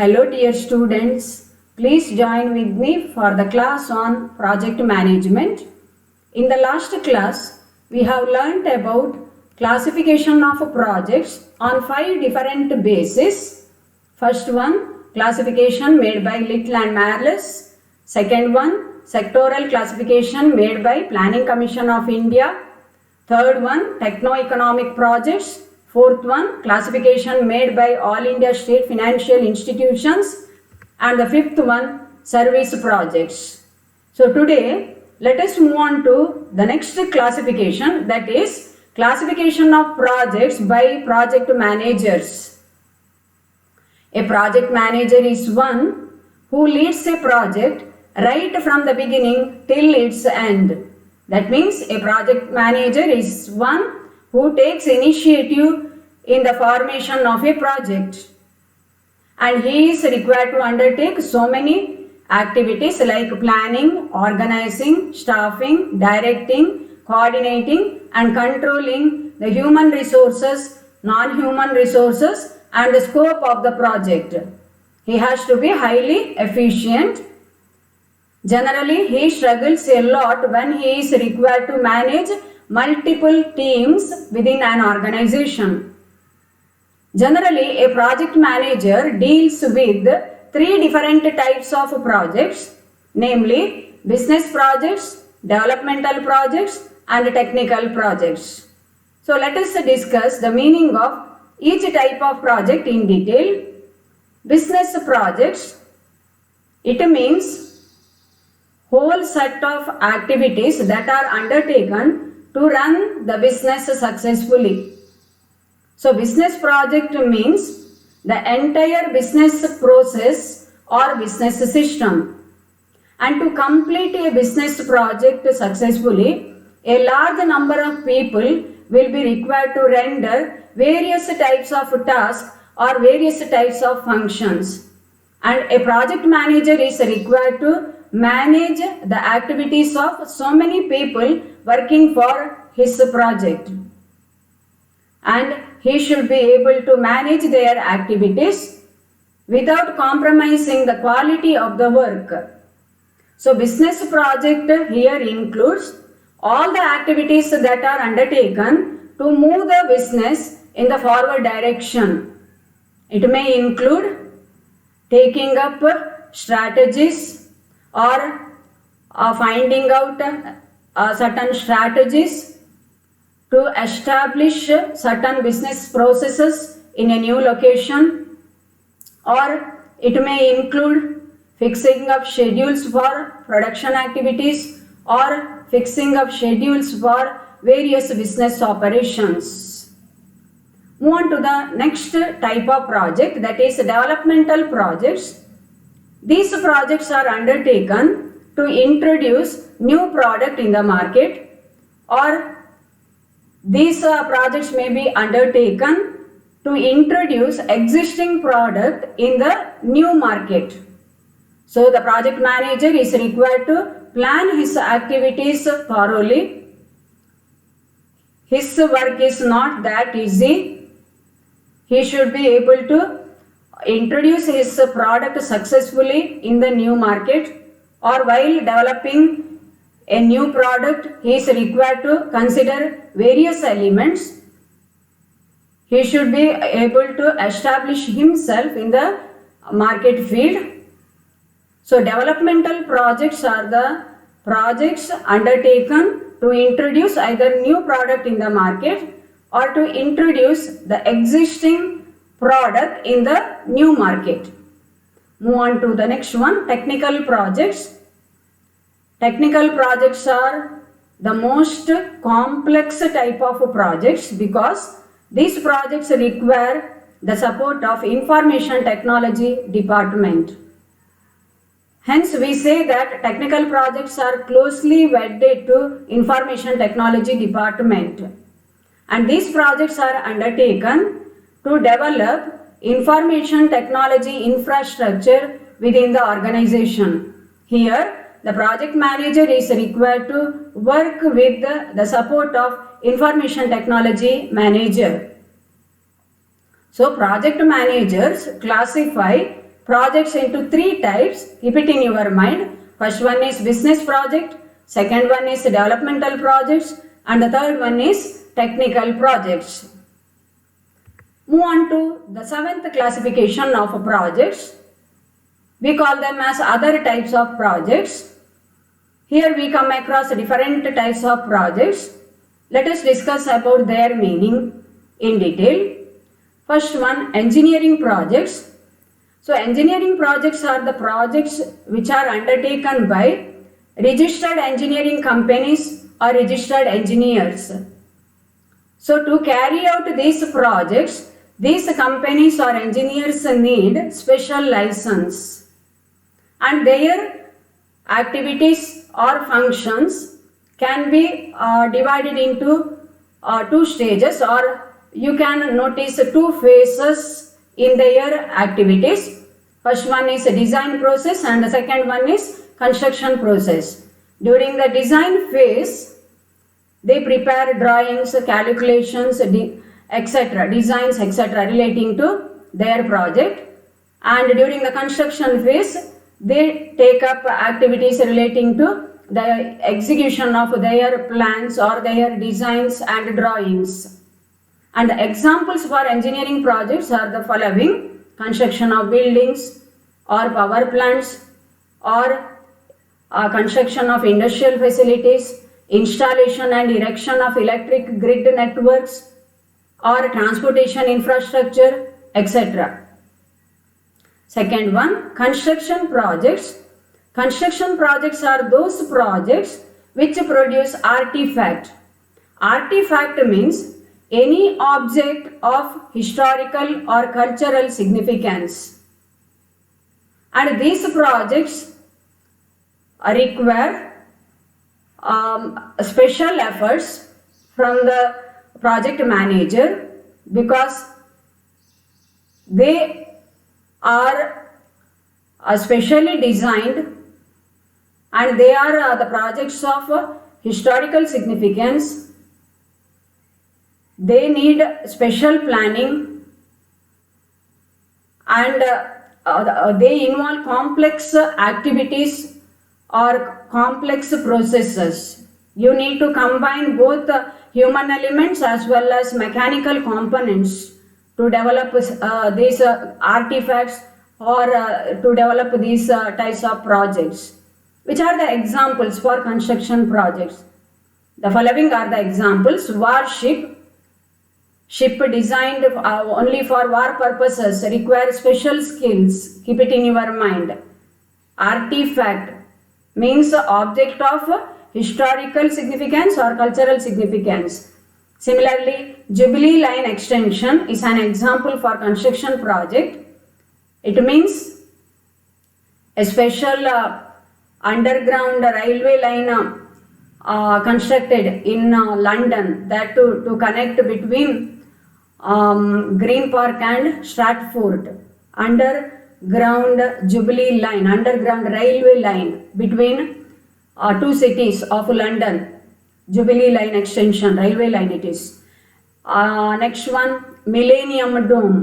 Hello dear students, please join with me for the class on project management. In the last class, we have learnt about classification of projects on 5 different bases. First one, classification made by Little and Marlis. Second one, sectoral classification made by Planning Commission of India. Third one, techno-economic projects. Fourth one, classification made by All India State Financial Institutions. And the fifth one, service projects. So today, let us move on to the next classification, that is classification of projects by project managers. A project manager is one who leads a project right from the beginning till its end. That means a project manager is one who takes initiative in the formation of a project, and he is required to undertake so many activities like planning, organizing, staffing, directing, coordinating and controlling the human resources, non-human resources and the scope of the project. He has to be highly efficient. Generally, he struggles a lot when he is required to manage multiple teams within an organization. Generally, a project manager deals with 3 different types of projects, namely business projects, developmental projects and technical projects. So let us discuss the meaning of each type of project in detail. Business projects, it means whole set of activities that are undertaken to run the business successfully. So business project means the entire business process or business system. And to complete a business project successfully, a large number of people will be required to render various types of tasks or various types of functions. And a project manager is required to manage the activities of so many people working for his project. And he should be able to manage their activities without compromising the quality of the work. So business project here includes all the activities that are undertaken to move the business in the forward direction. It may include taking up strategies or finding out certain strategies to establish certain business processes in a new location, or it may include fixing up schedules for production activities or fixing up schedules for various business operations. Move on to the next type of project, that is developmental projects. These projects are undertaken to introduce new product in the market, or these projects may be undertaken to introduce existing product in the new market. So the project manager is required to plan his activities thoroughly. His work is not that easy. He should be able to introduce his product successfully in the new market, or while developing a new product, he is required to consider various elements. He should be able to establish himself in the market field. So developmental projects are the projects undertaken to introduce either new product in the market or to introduce the existing product in the new market. Move on to the next one, technical projects. Technical projects are the most complex type of projects because these projects require the support of information technology department. Hence we say that technical projects are closely wedded to information technology department, and these projects are undertaken to develop information technology infrastructure within the organization. Here the project manager is required to work with the support of information technology manager. So project managers classify projects into three types. Keep it in your mind. First one is business project, second one is developmental projects, and the third one is technical projects. Move on to the seventh classification of projects. We call them as other types of projects. Here we come across different types of projects. Let us discuss about their meaning in detail. First one, engineering projects. So engineering projects are the projects which are undertaken by registered engineering companies or registered engineers. So to carry out these projects, these companies or engineers need special license, and their activities or functions can be divided into two stages, or you can notice two phases in their activities. First one is design process and the second one is construction process. During the design phase, they prepare drawings, calculations, etc., designs, etc., relating to their project. And during the construction phase, they take up activities relating to the execution of their plans or their designs and drawings. And the examples for engineering projects are the following: construction of buildings or power plants, or construction of industrial facilities, installation and erection of electric grid networks, or transportation infrastructure, etc. Second one, construction projects. Construction projects are those projects which produce artifact. Artifact means any object of historical or cultural significance. And these projects require special efforts from the project manager, because they are specially designed and they are the projects of historical significance. They need special planning, and they involve complex activities or complex processes. You need to combine both human elements as well as mechanical components to develop these artifacts, or to develop these types of projects. Which are the examples for construction projects? The following are the examples: warship. Ship designed only for war purposes require special skills. Keep it in your mind. Artifact means object of historical significance or cultural significance. Similarly, Jubilee Line extension is an example for construction project. It means a special underground railway line constructed in London, that to connect between Green Park and Stratford. Underground Jubilee Line, underground railway line between two cities of London. Jubilee Line extension, railway line it is. Next one, Millennium Dome.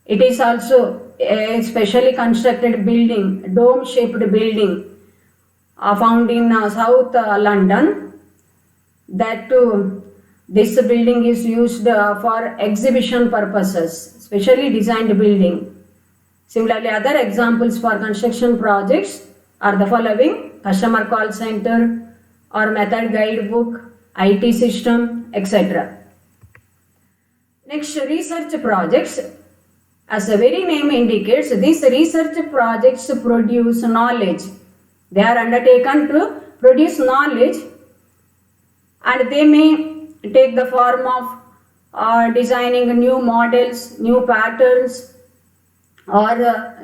It is also a specially constructed building, dome shaped building found in South London. That too, this building is used for exhibition purposes, specially designed building. Similarly, other examples for construction projects are the following: customer call center or method guidebook, IT system, etc. Next, research projects. As the very name indicates, these research projects produce knowledge. They are undertaken to produce knowledge, and they may take the form of designing new models, new patterns, or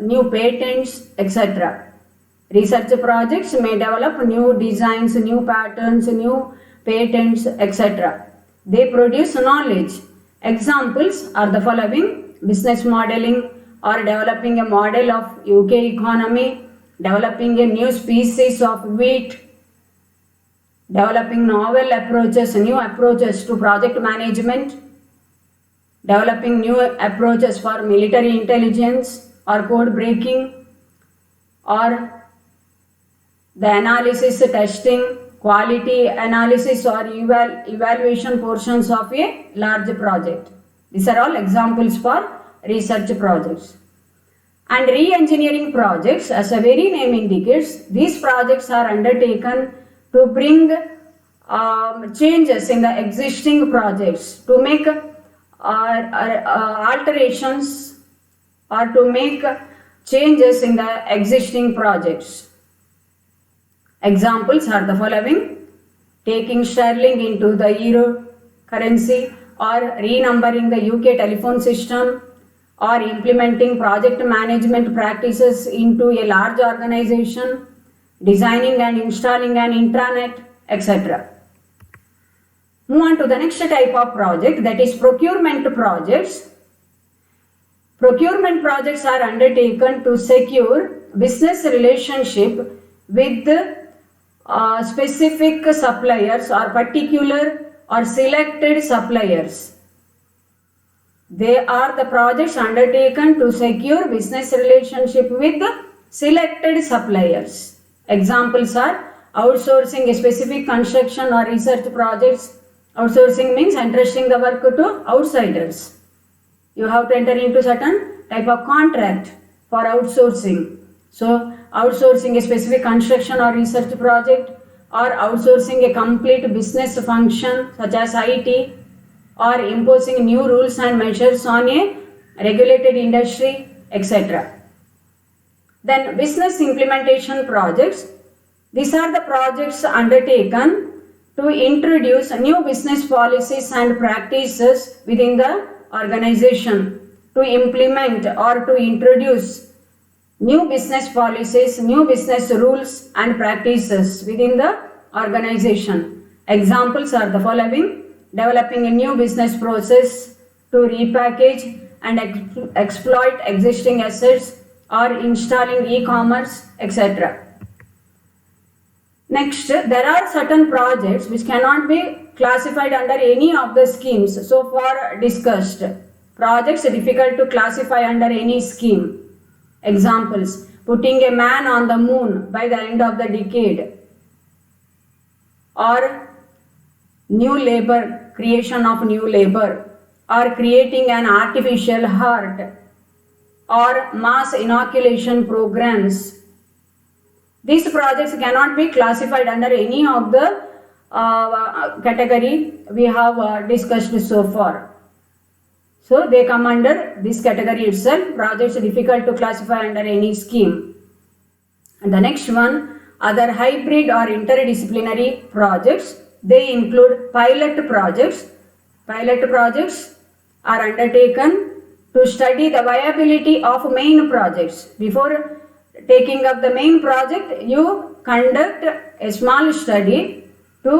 new patents, etc. Research projects may develop new designs, new patterns, new patents, etc. They produce knowledge. Examples are the following: business modeling, or developing a model of UK economy, developing a new species of wheat, developing novel approaches, new approaches to project management, developing new approaches for military intelligence or code breaking, or the analysis, testing, quality analysis or evaluation portions of a large project. These are all examples for research projects. And re-engineering projects, as the very name indicates, these projects are undertaken to bring changes in the existing projects, to make alterations or to make changes in the existing projects. Examples are the following: taking sterling into the euro currency, or renumbering the UK telephone system, or implementing project management practices into a large organization, designing and installing an intranet, etc. Move on to the next type of project, that is procurement projects. Procurement projects are undertaken to secure business relationship with specific suppliers or particular or selected suppliers. They are the projects undertaken to secure business relationship with selected suppliers. Examples are outsourcing a specific construction or research projects. Outsourcing means entrusting the work to outsiders. You have to enter into certain type of contract for outsourcing. So, outsourcing a specific construction or research project, or outsourcing a complete business function such as IT, or imposing new rules and measures on a regulated industry, etc. Then business implementation projects. These are the projects undertaken to introduce new business policies and practices within the organization, to implement or to introduce new business policies, new business rules and practices within the organization. Examples are the following: developing a new business process to repackage and exploit existing assets, or installing e-commerce, etc. Next, there are certain projects which cannot be classified under any of the schemes so far discussed. Projects difficult to classify under any scheme. Examples: putting a man on the moon by the end of the decade, or new labor, creation of new labor, or creating an artificial heart, or mass inoculation programs. These projects cannot be classified under any of the category we have discussed so far. So they come under this category itself, projects difficult to classify under any scheme. And the next one, other hybrid or interdisciplinary projects. They include pilot projects. Pilot projects are undertaken to study the viability of main projects. Before taking up the main project, you conduct a small study to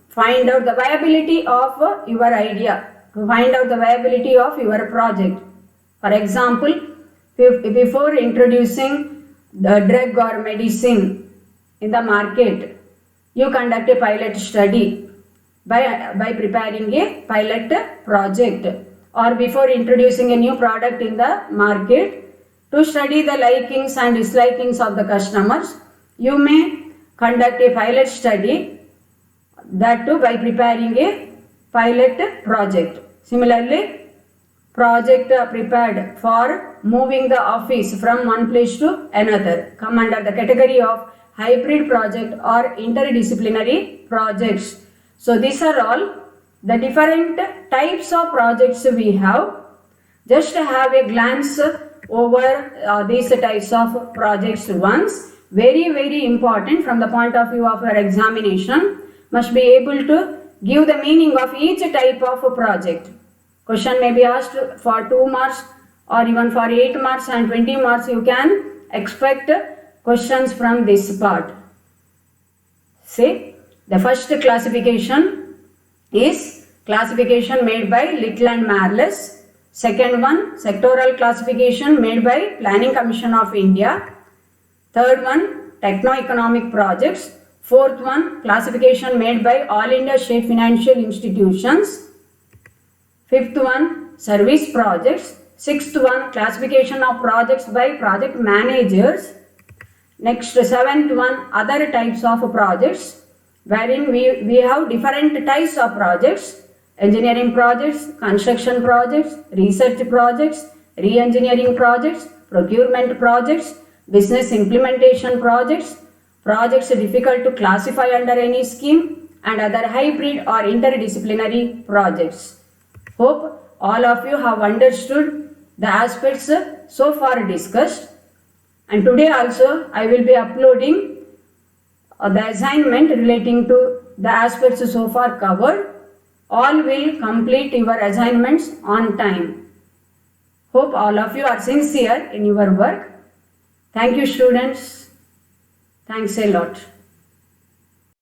find out the viability of your idea, to find out the viability of your project. For example, before introducing the drug or medicine in the market, you conduct a pilot study by preparing a pilot project, or before introducing a new product in the market, to study the likings and dislikings of the customers, you may conduct a pilot study, that too by preparing a pilot project. Similarly, project prepared for moving the office from one place to another come under the category of hybrid project or interdisciplinary projects. So these are all the different types of projects we have. Just have a glance over these types of projects once. Very important from the point of view of your examination. Must be able to give the meaning of each type of project. Question may be asked for 2 marks or even for 8 marks and 20 marks. You can expect questions from this part. See, the first classification is classification made by Little and Marles. Second one, sectoral classification made by Planning Commission of India. Third one, techno-economic projects. Fourth one, classification made by All India State Financial Institutions. Fifth one, service projects. Sixth one, classification of projects by project managers. Next, seventh one, other types of projects, wherein we have different types of projects: engineering projects, construction projects, research projects, re-engineering projects, procurement projects, business implementation projects, projects difficult to classify under any scheme, and other hybrid or interdisciplinary projects. Hope all of you have understood the aspects so far discussed. And today also I will be uploading the assignment relating to the aspects so far covered. All will complete your assignments on time. Hope all of you are sincere in your work. Thank you, students. Thanks a lot.